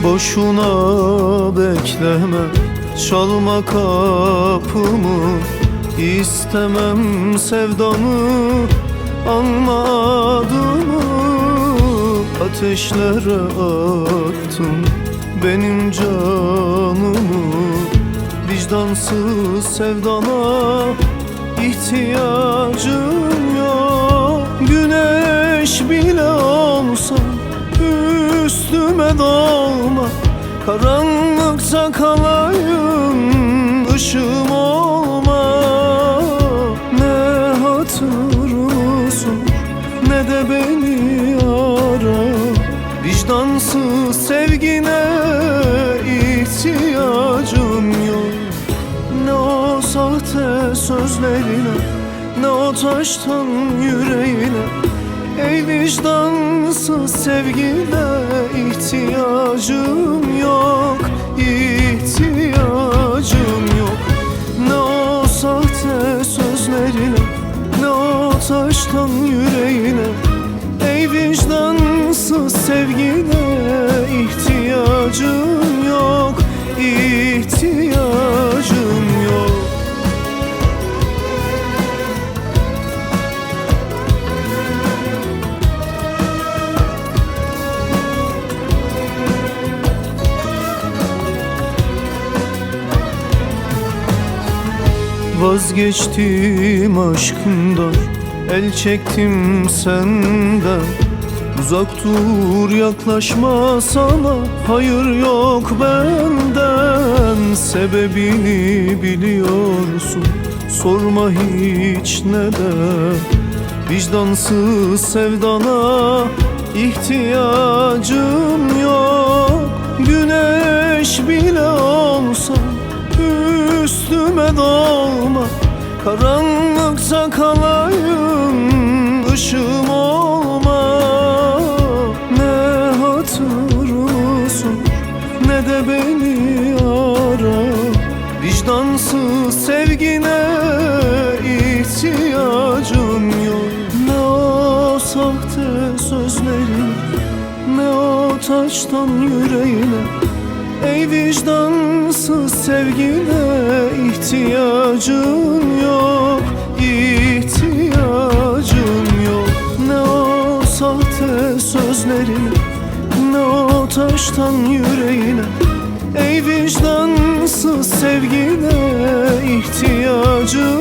Boşuna bekleme, çalma kapımı. İstemem sevdanı, alma adımı. Ateşlere attın benim canımı. Vicdansız sevdana ihtiyacım yok. Güneş bile olsan üstüme dolma. Karanlıkta kalayım, ışığım olma. Ne hatırımı sor, ne de beni ara. Vicdansız sevgine ihtiyacım yok. Ne o sahte sözlerine, ne o taştan yüreğine. Ey vicdansız sevgine ihtiyacım yok, ihtiyacım yok. Ne o sahte sözlerine, ne o taştan yüreğine. Ey vicdansız sevgine ihtiyacım yok, ihtiyacım yok. Vazgeçtim aşkımdan, el çektim senden. Uzak dur, yaklaşma sana, hayır yok benden. Sebebini biliyorsun, sorma hiç neden. Vicdansız sevdana ihtiyacım yok. Güneş bile olsan üstüme dolma. Karanlıkta kalayım, ışığım olma. Ne hatırımı sor, ne de beni ara. Vicdansız sevgine ihtiyacım yok. Ne o sahte sözlerine, ne o taştan yüreğine. Ey vicdansız sevgine ihtiyacım yok, ihtiyacım yok. Ne o sahte sözlerine, ne o taştan yüreğine. Ey vicdansız sevgine ihtiyacım